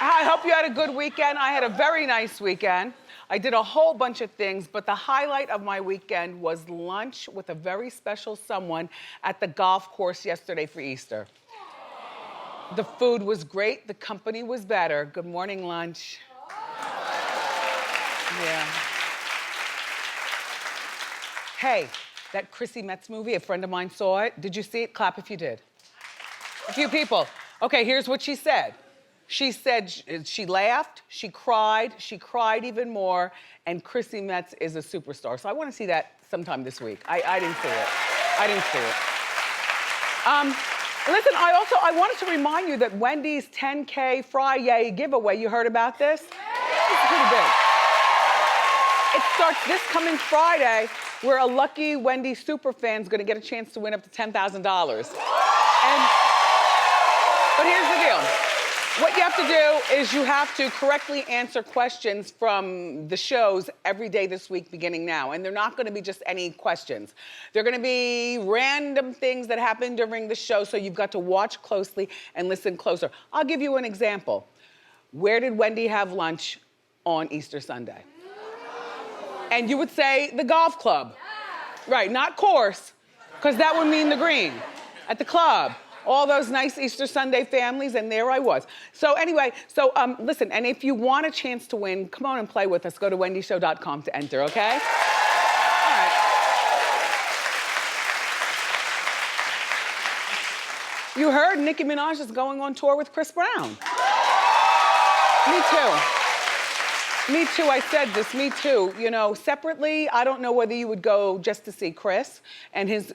I hope you had a good weekend. I had a very nice weekend. I did a whole bunch of things, but the highlight of my weekend was lunch with a very special someone at the golf course yesterday for Easter. The food was great, the company was better. Good morning, lunch. Yeah. Hey, that Chrissy Metz movie, a friend of mine saw it. Did you see it? Clap if you did. A few people. Okay, here's what she said. She said she laughed, she cried even more, and Chrissy Metz is a superstar. So I want to see that sometime this week. I didn't see it. I didn't see it. Listen, I wanted to remind you that Wendy's 10K Friday giveaway, you heard about this? It's pretty big. It starts this coming Friday, where a lucky Wendy's superfan's gonna get a chance to win up to $10,000. But here's the deal. What you have to do is you have to correctly answer questions from the shows every day this week beginning now. And they're not gonna be just any questions. They're gonna be random things that happen during the show, so you've got to watch closely and listen closer. I'll give you an example. Where did Wendy have lunch on Easter Sunday? And you would say the golf club. Right, not course, because that would mean the green. At the club. All those nice Easter Sunday families, and there I was. So anyway, listen, and if you want a chance to win, come on and play with us. Go to wendyshow.com to enter, okay? All right. You heard Nicki Minaj is going on tour with Chris Brown. Me too. Me too, I said this, me too. You know, separately, I don't know whether you would go just to see Chris and his,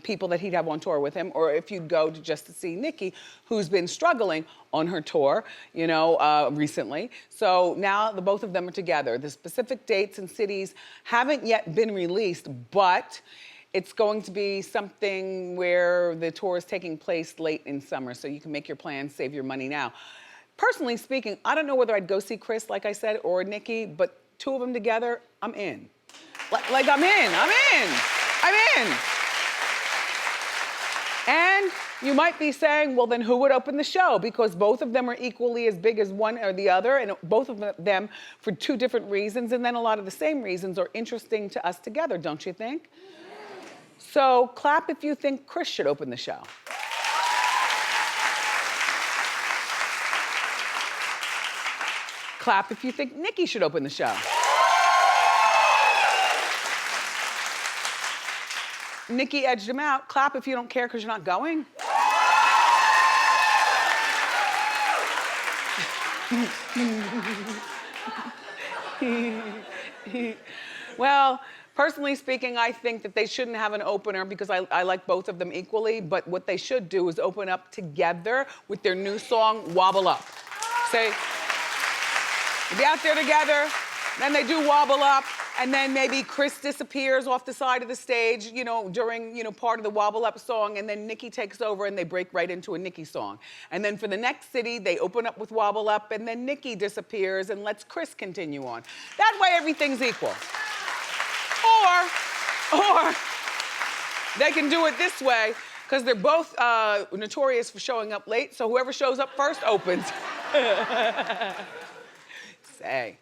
people that he'd have on tour with him, or if you'd go just to see Nicki, who's been struggling on her tour, recently. So now the both of them are together. The specific dates and cities haven't yet been released, but it's going to be something where the tour is taking place late in summer, so you can make your plans, save your money now. Personally speaking, I don't know whether I'd go see Chris, like I said, or Nicki, but two of them together, I'm in. Like I'm in. And you might be saying, well, then who would open the show? Because both of them are equally as big as one or the other, and both of them for two different reasons, and then a lot of the same reasons are interesting to us together, don't you think? So clap if you think Chris should open the show. Clap if you think Nicki should open the show. Nicki edged him out. Clap if you don't care because you're not going. Well, personally speaking, I think that they shouldn't have an opener because I like both of them equally, but what they should do is open up together with their new song, Wobble Up. Say, be out there together, then they do Wobble Up, and then maybe Chris disappears off the side of the stage, during, part of the Wobble Up song, and then Nicki takes over and they break right into a Nicki song. And then for the next city, they open up with Wobble Up, and then Nicki disappears and lets Chris continue on. That way everything's equal. Or they can do it this way, because they're both notorious for showing up late, so whoever shows up first opens. Say,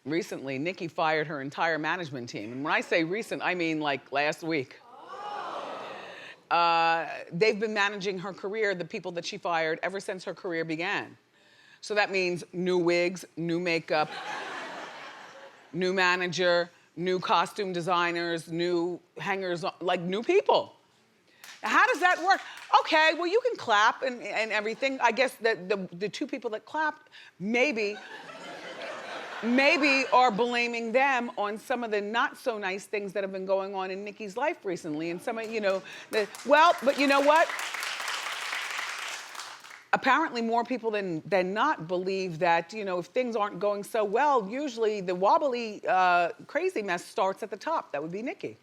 recently, Nicki fired her entire management team. And when I say recent, I mean like last week. They've been managing her career, the people that she fired, ever since her career began. So that means new wigs, new makeup, new manager, new costume designers, new hangers, like new people. How does that work? Okay, well, you can clap and everything. I guess that the two people that clapped maybe are blaming them on some of the not so nice things that have been going on in Nicki's life recently. And some of, but you know what? Apparently more people than not believe that, if things aren't going so well, usually the wobbly, crazy mess starts at the top. That would be Nicki.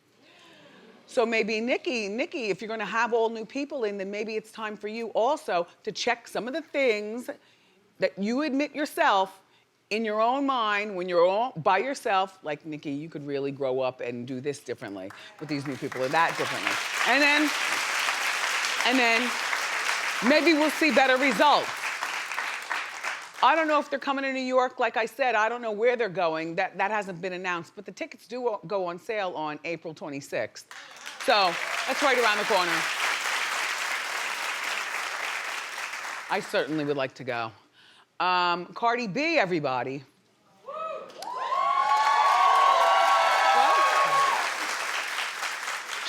So maybe Nicki, if you're gonna have all new people in, then maybe it's time for you also to check some of the things that you admit yourself in your own mind when you're all by yourself, like Nicki, you could really grow up and do this differently with these new people or that differently. And then maybe we'll see better results. I don't know if they're coming to New York. Like I said, I don't know where they're going. That hasn't been announced, but the tickets do go on sale on April 26th. So that's right around the corner. I certainly would like to go. Cardi B, everybody.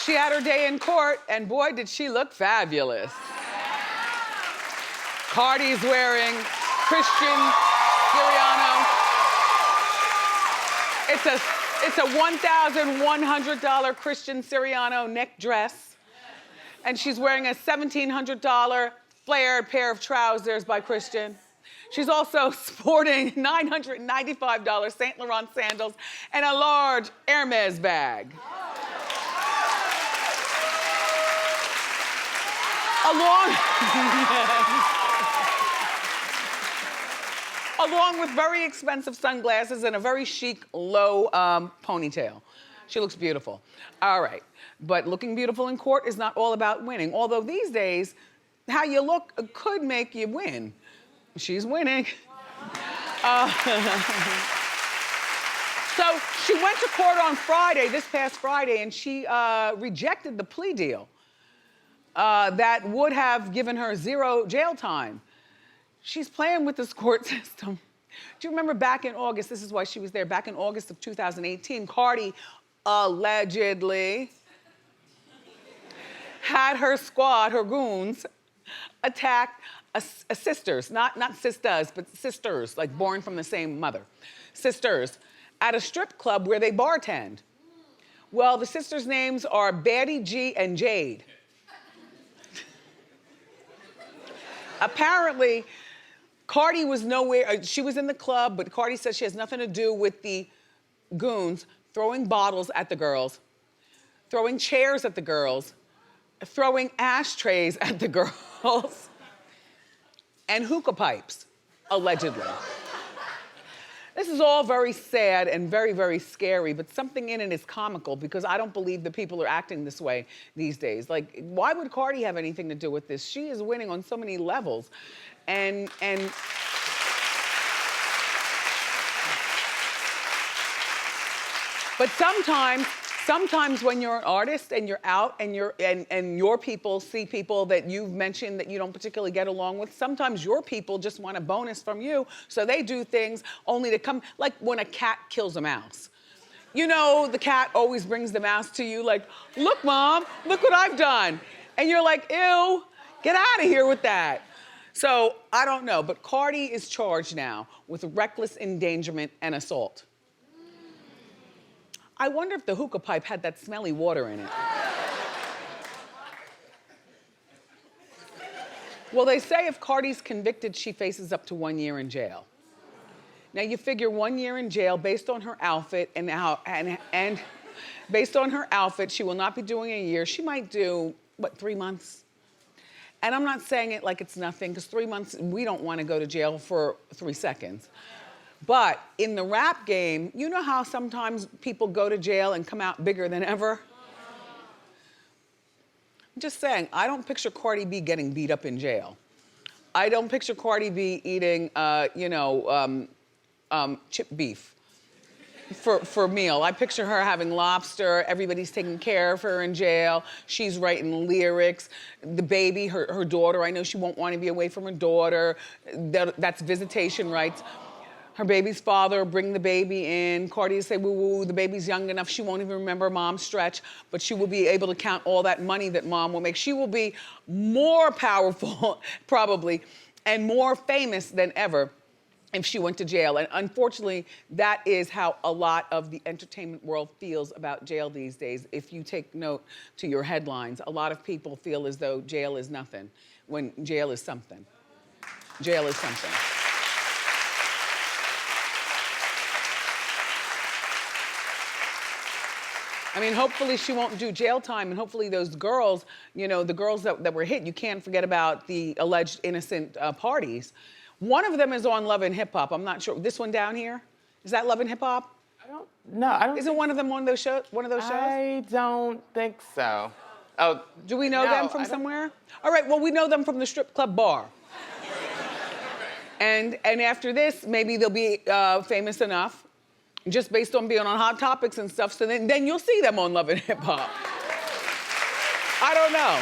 She had her day in court, and boy, did she look fabulous. Cardi's wearing Christian Siriano. It's a $1,100 Christian Siriano neck dress. And she's wearing a $1,700 flared pair of trousers by Christian. She's also sporting $995 Saint Laurent sandals and a large Hermes bag. Along with very expensive sunglasses and a very chic, low ponytail. She looks beautiful. All right, but looking beautiful in court is not all about winning. Although these days, how you look could make you win. She's winning. So she went to court on Friday, this past Friday, and she rejected the plea deal that would have given her 0 jail time. She's playing with this court system. Do you remember back in August, this is why she was there, back in August of 2018, Cardi allegedly had her squad, her goons, attack sisters, not sisters, but sisters, like born from the same mother. Sisters, at a strip club where they bartend. Well, the sisters' names are Baddie G and Jade. Apparently, Cardi was nowhere, she was in the club, but Cardi says she has nothing to do with the goons throwing bottles at the girls, throwing chairs at the girls, throwing ashtrays at the girls, and hookah pipes, allegedly. This is all very sad and very, very scary, but something in it is comical because I don't believe that people are acting this way these days. Like, why would Cardi have anything to do with this? She is winning on so many levels. And but sometimes when you're an artist and you're out and your people see people that you've mentioned that you don't particularly get along with, sometimes your people just want a bonus from you, so they do things only to come, like when a cat kills a mouse. You know, the cat always brings the mouse to you like, look, Mom, look what I've done. And you're like, ew, get out of here with that. So I don't know, but Cardi is charged now with reckless endangerment and assault. I wonder if the hookah pipe had that smelly water in it. Well, they say if Cardi's convicted, she faces up to 1 year in jail. Now you figure 1 year in jail based on her outfit and based on her outfit, she will not be doing a year. She might do, what, 3 months? And I'm not saying it like it's nothing, because 3 months, we don't want to go to jail for 3 seconds. But in the rap game, you know how sometimes people go to jail and come out bigger than ever? I'm just saying, I don't picture Cardi B getting beat up in jail. I don't picture Cardi B eating, chip beef for meal. I picture her having lobster, everybody's taking care of her in jail, she's writing lyrics, the baby, her daughter, I know she won't want to be away from her daughter, that's visitation rights. Her baby's father bring the baby in. Cardi will say, woo woo, the baby's young enough, she won't even remember mom's stretch, but she will be able to count all that money that mom will make. She will be more powerful, probably, and more famous than ever if she went to jail. And unfortunately, that is how a lot of the entertainment world feels about jail these days. If you take note to your headlines, a lot of people feel as though jail is nothing, when jail is something. Jail is something. I mean, hopefully she won't do jail time, and hopefully those girls, you know, the girls that were hit, you can't forget about the alleged innocent parties. One of them is on Love and Hip Hop. I'm not sure. This one down here? Is that Love and Hip Hop? I don't. Isn't one of them one of those shows? I don't think so. Oh, do we know them from somewhere? All right, well, we know them from the strip club bar. And after this, maybe they'll be famous enough, just based on being on Hot Topics and stuff, so then you'll see them on Love and Hip Hop. I don't know.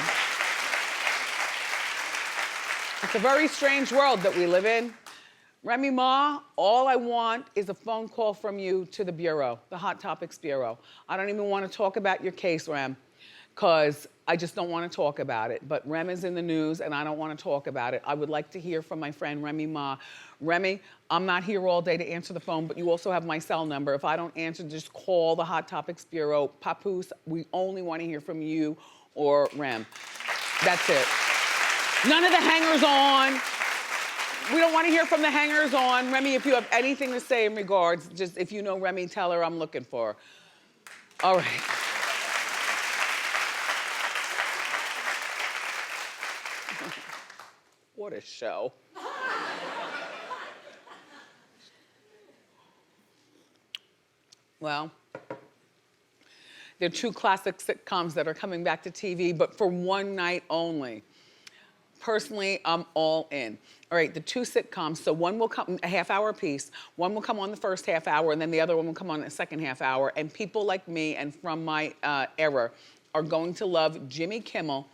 It's a very strange world that we live in. Remy Ma, all I want is a phone call from you to the Bureau, the Hot Topics Bureau. I don't even want to talk about your case, Rem, because I just don't want to talk about it. But Rem is in the news and I don't want to talk about it. I would like to hear from my friend Remy Ma. Remy, I'm not here all day to answer the phone, but you also have my cell number. If I don't answer, just call the Hot Topics Bureau. Papoose, we only want to hear from you or Rem. That's it. None of the hangers on. We don't want to hear from the hangers on. Remy, if you have anything to say in regards, just if you know Remy, tell her I'm looking for her. All right. What a show. Well, there are two classic sitcoms that are coming back to TV, but for one night only. Personally, I'm all in. All right, the two sitcoms, so one will come a half hour piece, one will come on the first half hour, and then the other one will come on the second half hour, and people like me and from my era are going to love Jimmy Kimmel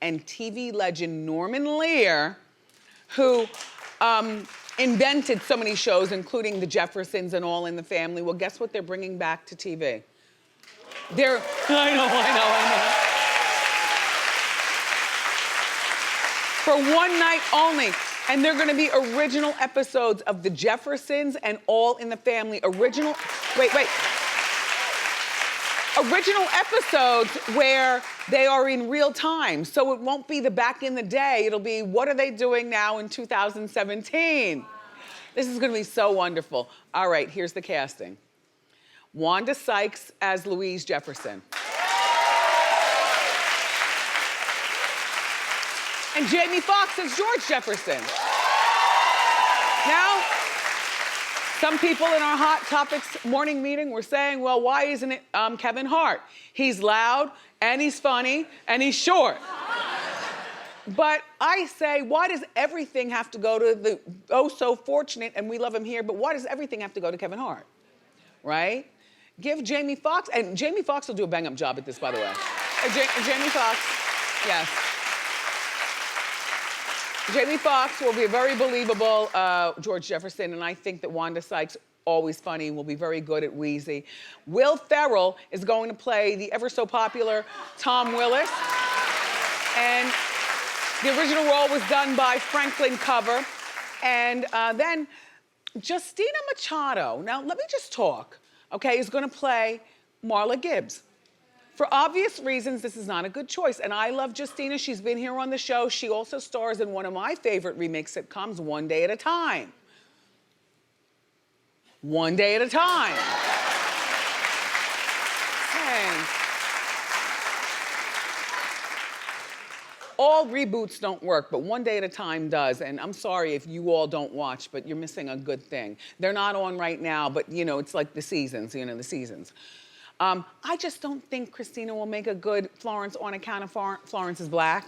and TV legend Norman Lear, who invented so many shows, including The Jeffersons and All in the Family. Well, guess what they're bringing back to TV? I know. For one night only. And they're gonna be original episodes of The Jeffersons and All in the Family. Original episodes where they are in real time. So it won't be the back in the day, it'll be what are they doing now in 2017? This is gonna be so wonderful. All right, here's the casting. Wanda Sykes as Louise Jefferson. And Jamie Foxx as George Jefferson. Now, some people in our Hot Topics morning meeting were saying, well, why isn't it Kevin Hart? He's loud, and he's funny, and he's short. But I say, why does everything have to go to the so fortunate, and we love him here, but why does everything have to go to Kevin Hart, right? Give Jamie Foxx, and Jamie Foxx will do a bang-up job at this, by the way. Jamie Foxx, yes. Jamie Foxx will be a very believable George Jefferson, and I think that Wanda Sykes, always funny, will be very good at Wheezy. Will Ferrell is going to play the ever so popular Tom Willis. And the original role was done by Franklin Cover. And then Justina Machado, now let me just talk, okay, is gonna play Marla Gibbs. For obvious reasons, this is not a good choice. And I love Justina, she's been here on the show. She also stars in one of my favorite remake sitcoms, One Day at a Time. One Day at a Time. Thanks. All reboots don't work, but One Day at a Time does. And I'm sorry if you all don't watch, but you're missing a good thing. They're not on right now, but you know, it's like the seasons, the seasons. I just don't think Christina will make a good Florence on account of Florence is black.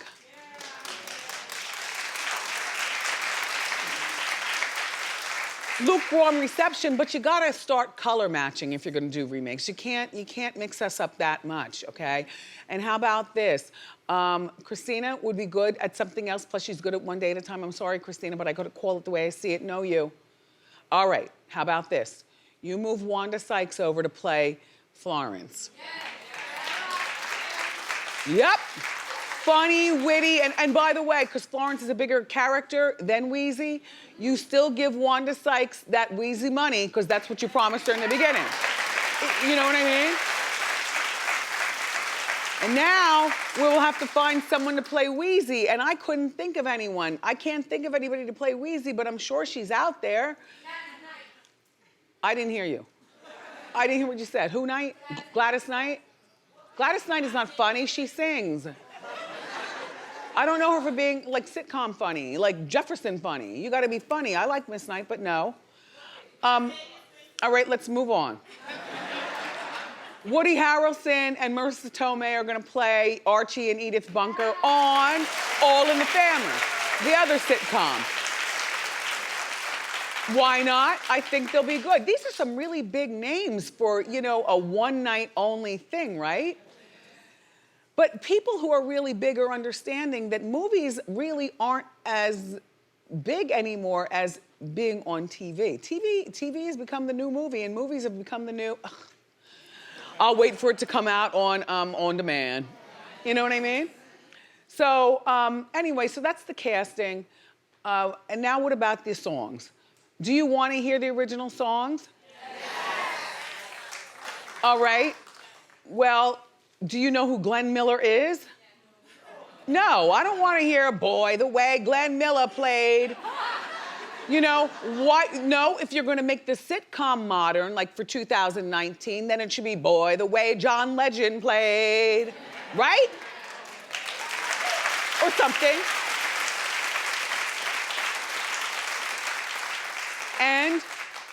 Lukewarm reception, but you gotta start color matching if you're gonna do remakes. You can't mix us up that much, okay? And how about this? Christina would be good at something else, plus she's good at One Day at a Time. I'm sorry, Christina, but I gotta call it the way I see it. No, you. All right, how about this? You move Wanda Sykes over to play Florence. Yep. Funny, witty, and by the way, because Florence is a bigger character than Wheezy, you still give Wanda Sykes that Wheezy money because that's what you promised her in the beginning. You know what I mean? And now we will have to find someone to play Wheezy, and I couldn't think of anyone. I can't think of anybody to play Wheezy, but I'm sure she's out there. I didn't hear you. I didn't hear what you said. Who Knight? Gladys Knight? Gladys Knight is not funny, she sings. I don't know her for being like sitcom funny, like Jefferson funny. You gotta be funny. I like Miss Knight, but no. All right, let's move on. Woody Harrelson and Marissa Tomei are gonna play Archie and Edith Bunker on All in the Family, the other sitcom. Why not? I think they'll be good. These are some really big names for, you know, a one night only thing, right? But people who are really big are understanding that movies really aren't as big anymore as being on TV. TV has become the new movie, and movies have become the new, ugh, I'll wait for it to come out on demand. You know what I mean? So anyway, so that's the casting. And now what about the songs? Do you want to hear the original songs? Yes. All right. Well, do you know who Glenn Miller is? No, I don't want to hear Boy the Way Glenn Miller played. You know, why? No, if you're gonna make the sitcom modern, like for 2019, then it should be Boy the Way John Legend played, right? Or something. And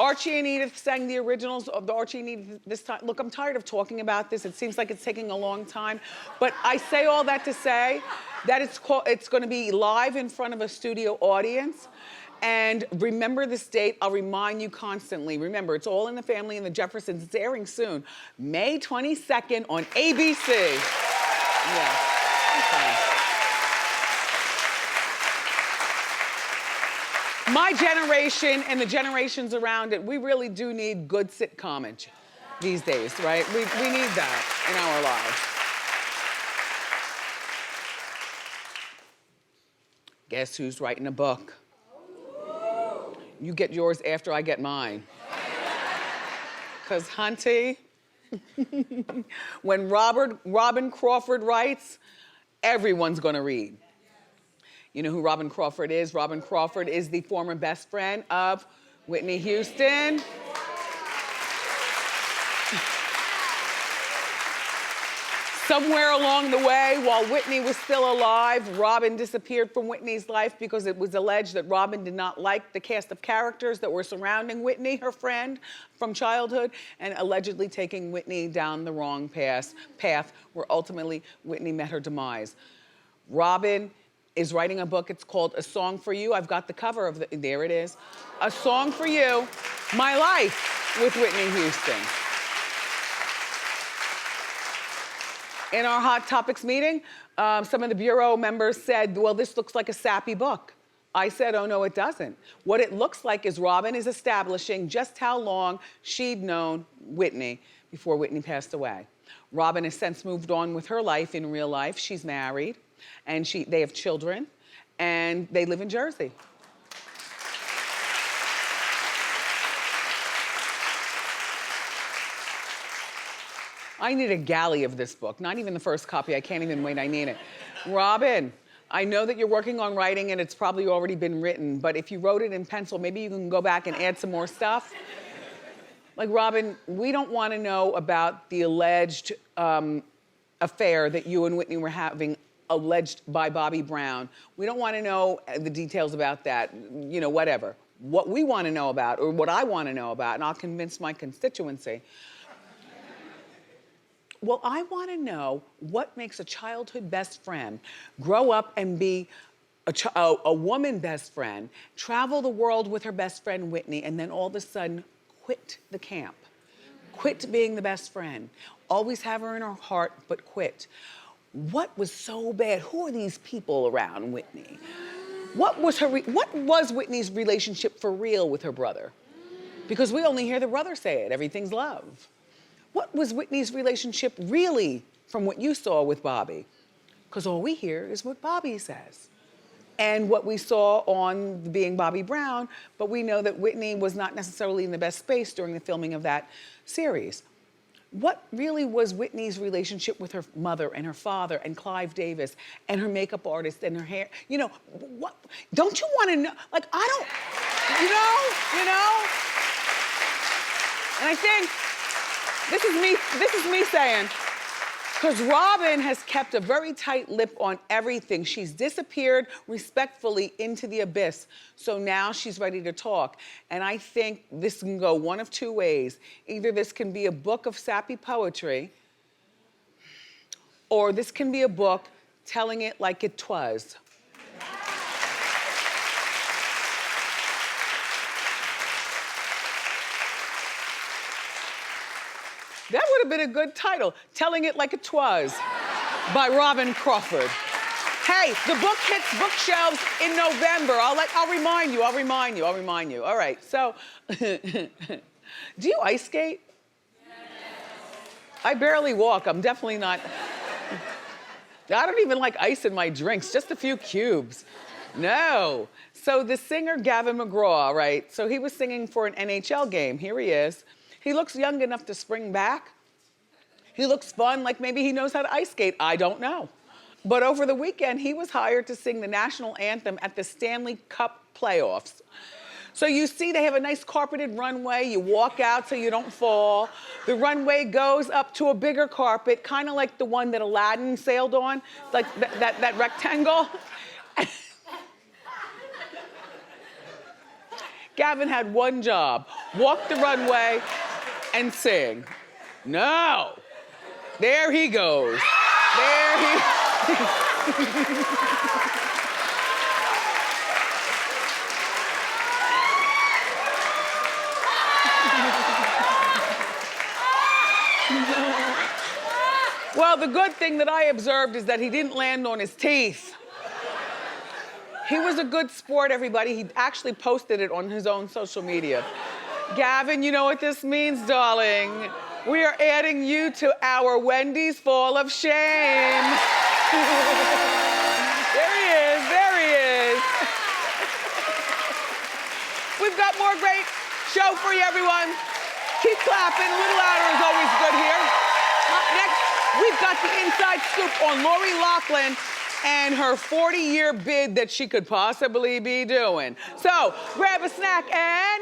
Archie and Edith sang the originals of the Archie and Edith this time. Look, I'm tired of talking about this. It seems like it's taking a long time. But I say all that to say that it's gonna be live in front of a studio audience. And remember this date, I'll remind you constantly. Remember, It's All in the Family and the Jeffersons. It's airing soon. May 22nd on ABC. Yeah, okay. My generation and the generations around it, we really do need good sitcomage these days, right? We need that in our lives. Guess who's writing a book? You get yours after I get mine. Because, hunty, when Robin Crawford writes, everyone's gonna read. You know who Robin Crawford is? Robin Crawford is the former best friend of Whitney Houston. Somewhere along the way, while Whitney was still alive, Robin disappeared from Whitney's life because it was alleged that Robin did not like the cast of characters that were surrounding Whitney, her friend from childhood, and allegedly taking Whitney down the wrong path where ultimately Whitney met her demise. Robin is writing a book. It's called A Song for You. I've got the cover of there it is. A Song for You, My Life with Whitney Houston. In our Hot Topics meeting, some of the Bureau members said, well, this looks like a sappy book. I said, oh no, it doesn't. What it looks like is Robin is establishing just how long she'd known Whitney before Whitney passed away. Robin has since moved on with her life in real life. She's married, and they have children, and they live in Jersey. I need a galley of this book, not even the first copy. I can't even wait, I need it. Robin, I know that you're working on writing and it's probably already been written, but if you wrote it in pencil, maybe you can go back and add some more stuff. Like, Robin, we don't want to know about the alleged affair that you and Whitney were having, alleged by Bobby Brown. We don't want to know the details about that, you know, whatever. What we want to know about, or what I want to know about, and I'll convince my constituency. Well, I want to know what makes a childhood best friend grow up and be a woman best friend, travel the world with her best friend Whitney, and then all of a sudden quit the camp, quit being the best friend, always have her in her heart, but quit. What was so bad? Who are these people around Whitney? What was Whitney's relationship for real with her brother? Because we only hear the brother say it, everything's love. What was Whitney's relationship really from what you saw with Bobby? Because all we hear is what Bobby says. And what we saw on Being Bobby Brown, but we know that Whitney was not necessarily in the best space during the filming of that series. What really was Whitney's relationship with her mother and her father and Clive Davis and her makeup artist and her hair? You know, what? Don't you want to know? Like, I don't, you know? And I think, this is me saying, because Robin has kept a very tight lip on everything. She's disappeared respectfully into the abyss. So now she's ready to talk. And I think this can go one of two ways. Either this can be a book of sappy poetry, or this can be a book telling it like it twas. That would have been a good title, Telling It Like It Twas by Robin Crawford. Hey, the book hits bookshelves in November. I'll remind you. All right, so, do you ice skate? I barely walk, I'm definitely not. I don't even like ice in my drinks, just a few cubes. No. So the singer Gavin McGraw, right? So he was singing for an NHL game. Here he is. He looks young enough to spring back. He looks fun, like maybe he knows how to ice skate. I don't know. But over the weekend, he was hired to sing the national anthem at the Stanley Cup playoffs. So you see they have a nice carpeted runway. You walk out so you don't fall. The runway goes up to a bigger carpet, kind of like the one that Aladdin sailed on, like that rectangle. Gavin had one job, walk the runway and sing. No, there he goes. There he Well, the good thing that I observed is that he didn't land on his teeth. He was a good sport, everybody. He actually posted it on his own social media. Gavin, you know what this means, darling. We are adding you to our Wendy's Fall of Shame. There he is. We've got more great show for you, everyone. Keep clapping, a little louder is always good here. Next, we've got the inside scoop on Lori Loughlin and her 40-year bid that she could possibly be doing. So, grab a snack and